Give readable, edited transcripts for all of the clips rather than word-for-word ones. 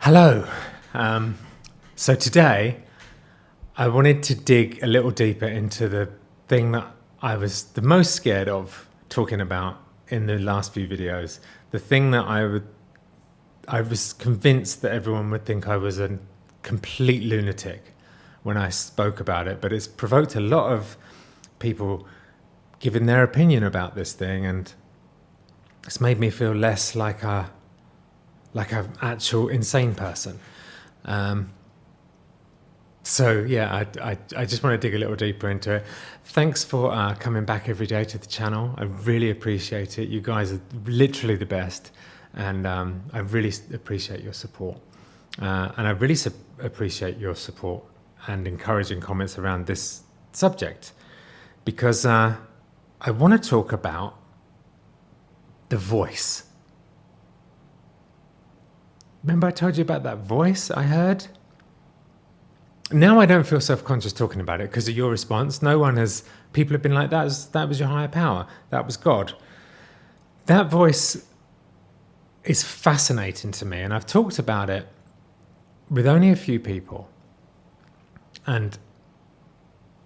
Hello. So today I wanted to dig a little deeper into the thing that I was the most scared of talking about in the last few videos. The thing that I was convinced that everyone would think I was a complete lunatic when I spoke about it, but it's provoked a lot of people giving their opinion about this thing, and it's made me feel less like an actual insane person. So yeah, I just want to dig a little deeper into it. Thanks for coming back every day to the channel. I really appreciate it. You guys are literally the best, and I really appreciate your support. And I really appreciate your support and encouraging comments around this subject, because I want to talk about the voice. Remember I told you about that voice I heard? Now I don't feel self-conscious talking about it because of your response. People have been like, that was your higher power. That was God. That voice is fascinating to me, and I've talked about it with only a few people. And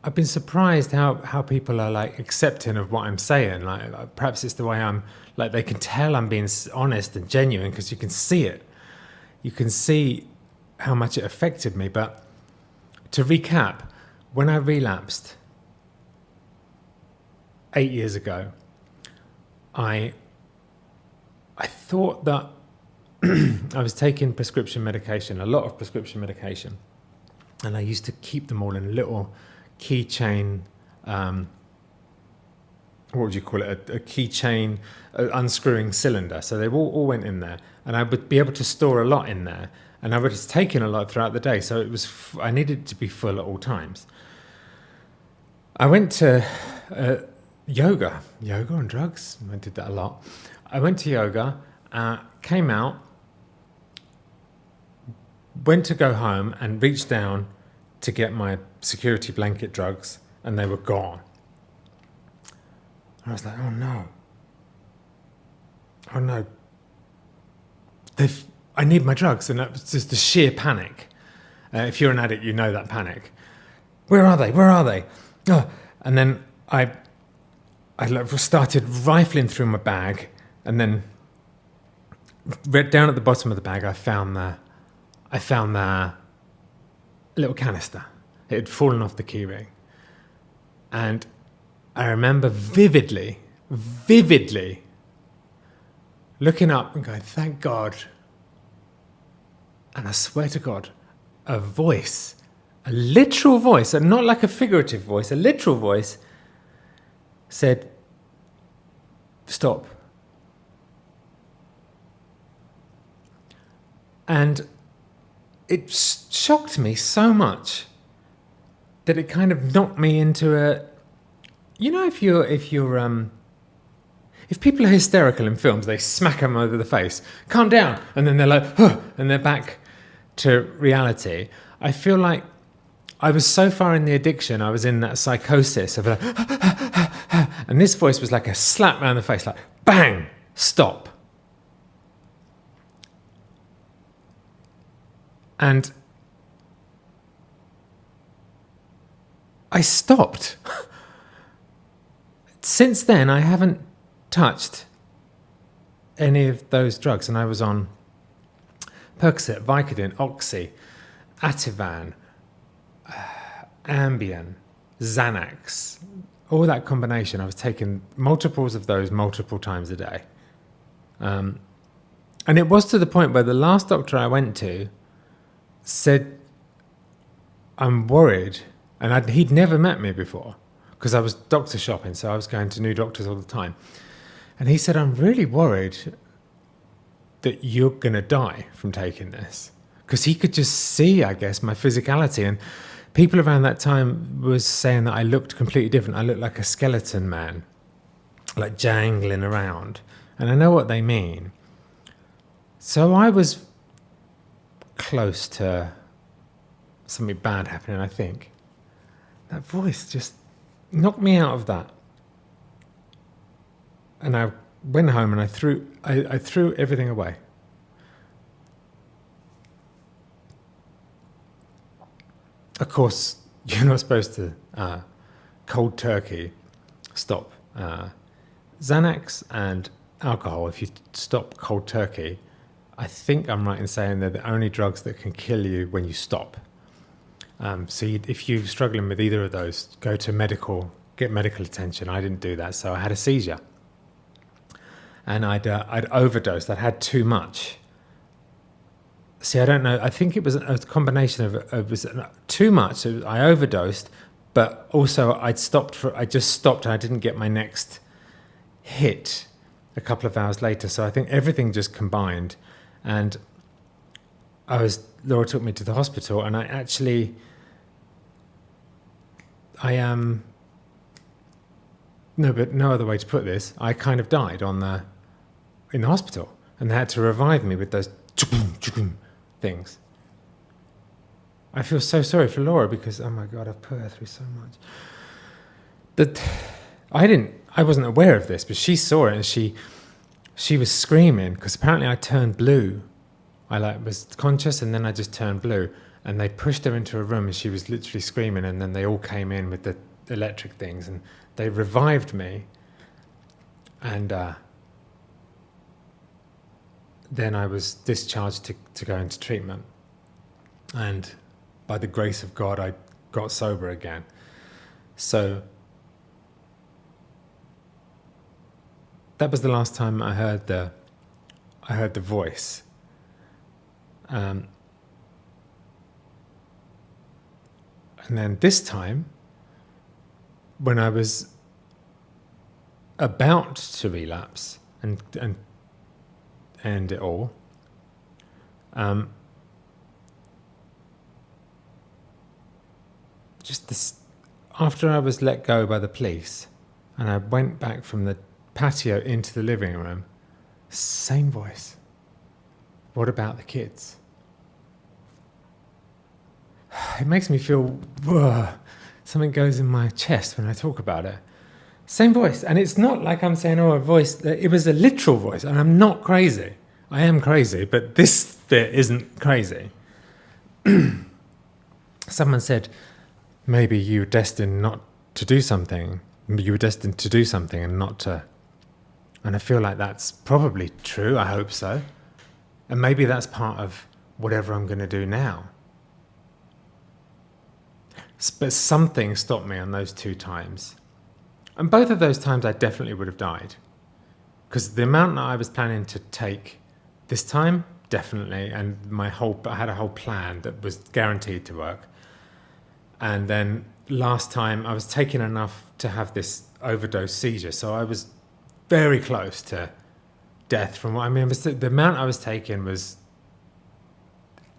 I've been surprised how people are like accepting of what I'm saying. Like perhaps it's the way I'm, like they can tell I'm being honest and genuine because you can see it. You can see how much it affected me. But to recap, when I relapsed 8 years ago, I thought that I was taking prescription medication, a lot of prescription medication, and I used to keep them all in a little keychain, what would you call it, a keychain unscrewing cylinder. So they all went in there, and I would be able to store a lot in there, and I was taking a lot throughout the day, so it was I needed to be full at all times. I went to yoga and drugs. I did that a lot. I went to yoga, came out, went to go home, and reached down to get my security blanket drugs, and they were gone. I was like, oh no. I need my drugs. And that was just the sheer panic. If you're an addict, you know that panic. Where are they? Oh. And then I started rifling through my bag, and then down at the bottom of the bag, I found the little canister. It had fallen off the keyring. And I remember vividly looking up and going, thank God. And I swear to God, a voice, a literal voice, and not like a figurative voice, a literal voice said, stop. And it shocked me so much that it kind of knocked me into a, you know, if people are hysterical in films, they smack them over the face, calm down, and then they're like, huh, and they're back to reality. I feel like I was so far in the addiction, I was in that psychosis of like, and this voice was like a slap around the face, like, bang, stop. And I stopped. Since then, I haven't touched any of those drugs, and I was on Percocet, Vicodin, Oxy, Ativan, Ambien, Xanax, all that combination. I was taking multiples of those multiple times a day. And it was to the point where the last doctor I went to said, I'm worried, and he'd never met me before, because I was doctor shopping, so I was going to new doctors all the time. And he said, I'm really worried that you're going to die from taking this. Because he could just see, I guess, my physicality. And people around that time was saying that I looked completely different. I looked like a skeleton man, like jangling around. And I know what they mean. So I was close to something bad happening, I think. That voice just knocked me out of that. And I went home and I threw everything away. Of course, you're not supposed to cold turkey stop Xanax and alcohol. If you stop cold turkey, I think I'm right in saying they're the only drugs that can kill you when you stop. If you're struggling with either of those, go to get medical attention. I didn't do that, so I had a seizure, and I'd overdosed. I'd had too much. See, I don't know. I think it was a combination of it was too much. I overdosed, but also I just stopped, and I didn't get my next hit a couple of hours later. So I think everything just combined, and Laura took me to the hospital, and no other way to put this. I kind of died in the hospital, and they had to revive me with those things. I feel so sorry for Laura because, oh my God, I've put her through so much. That I wasn't aware of this, but she saw it, and she was screaming because apparently I turned blue. I was conscious, and then I just turned blue, and they pushed her into a room, and she was literally screaming, and then they all came in with the electric things, and they revived me, and then I was discharged to go into treatment, and by the grace of God, I got sober again. So that was the last time I heard the voice. And then this time, when I was about to relapse and end it all, after I was let go by the police, and I went back from the patio into the living room, same voice. What about the kids? It makes me feel something goes in my chest when I talk about it. Same voice, and it's not like I'm saying, a voice. It was a literal voice, and I'm not crazy. I am crazy, but this bit isn't crazy. Someone said, maybe you were destined not to do something. You were destined to do something and not to. And I feel like that's probably true. I hope so. And maybe that's part of whatever I'm going to do now. But something stopped me on those 2 times. And both of those times I definitely would have died. Because the amount that I was planning to take this time, definitely. And I had a whole plan that was guaranteed to work. And then last time I was taking enough to have this overdose seizure. So I was very close to death from the amount I was taking was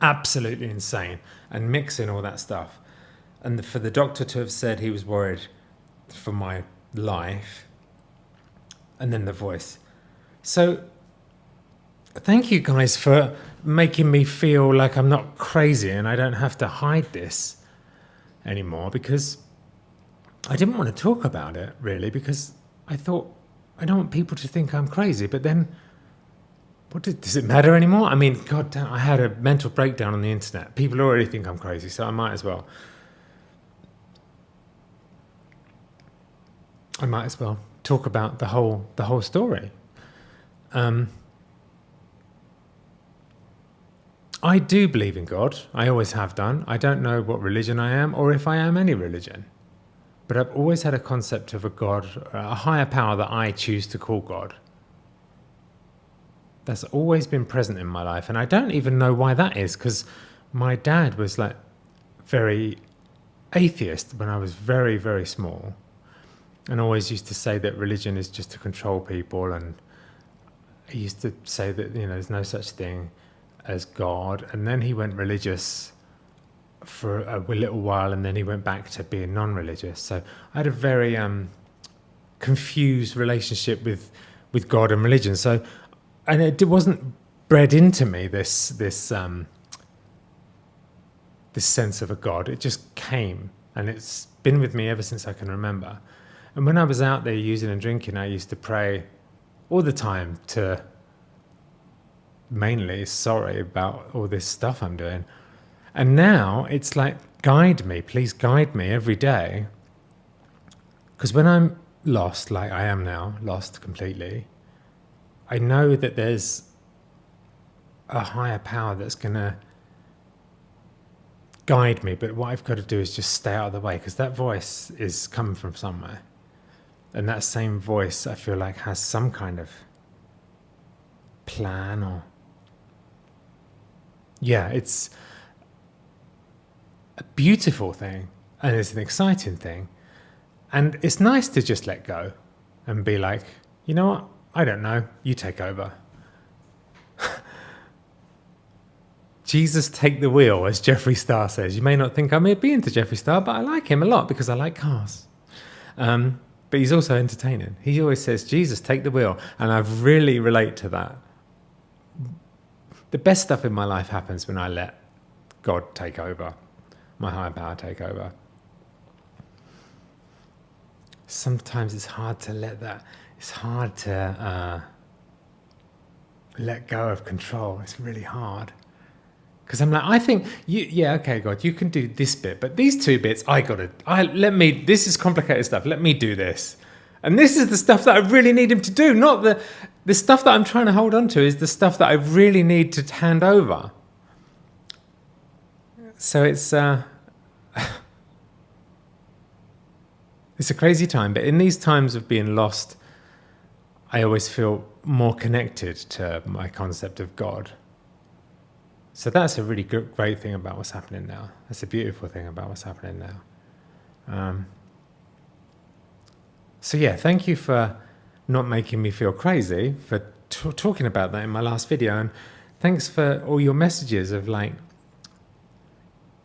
absolutely insane, and mixing all that stuff. And for the doctor to have said he was worried for my life, and then the voice. So thank you guys for making me feel like I'm not crazy and I don't have to hide this anymore, because I didn't want to talk about it really, because I thought I don't want people to think I'm crazy. But then does it matter anymore? I mean, God damn, I had a mental breakdown on the internet. People already think I'm crazy, so I might as well talk about the whole story. I do believe in God. I always have done. I don't know what religion I am, or if I am any religion. But I've always had a concept of a God, a higher power that I choose to call God. That's always been present in my life. And I don't even know why that is, because my dad was like very atheist when I was very, very small, and always used to say that religion is just to control people. And he used to say that, there's no such thing as God. And then he went religious for a little while, and then he went back to being non-religious. So I had a very confused relationship with God and religion. So, and it wasn't bred into me, this sense of a God. It just came, and it's been with me ever since I can remember. And when I was out there using and drinking, I used to pray all the time mainly sorry about all this stuff I'm doing. And now it's like, guide me, please guide me every day. Because when I'm lost, like I am now, lost completely, I know that there's a higher power that's going to guide me. But what I've got to do is just stay out of the way, because that voice is coming from somewhere. And that same voice, I feel like, has some kind of plan or... Yeah, it's a beautiful thing, and it's an exciting thing. And it's nice to just let go and be like, you know what? I don't know. You take over. Jesus, take the wheel, as Jeffree Star says. You may not think I may be into Jeffree Star, but I like him a lot because I like cars. But he's also entertaining. He always says, Jesus, take the wheel. And I really relate to that. The best stuff in my life happens when I let God take over, my higher power take over. Sometimes it's hard to let that, it's hard to let go of control. It's really hard. Because I'm like, I think, yeah, okay, God, you can do this bit, but these two bits, this is complicated stuff, let me do this. And this is the stuff that I really need him to do, not the stuff that I'm trying to hold on to is the stuff that I really need to hand over. So it's a crazy time, but in these times of being lost, I always feel more connected to my concept of God. So that's a really great thing about what's happening now. That's a beautiful thing about what's happening now. So yeah, thank you for not making me feel crazy, for talking about that in my last video. And thanks for all your messages of like,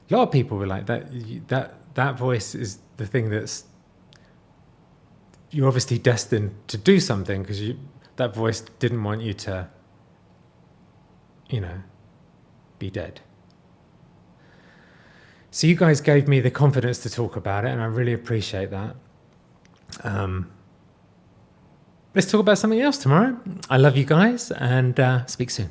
a lot of people were like, that voice is the thing that's, you're obviously destined to do something because that voice didn't want you to, be dead. So you guys gave me the confidence to talk about it, and I really appreciate that. Let's talk about something else tomorrow. I love you guys, and speak soon.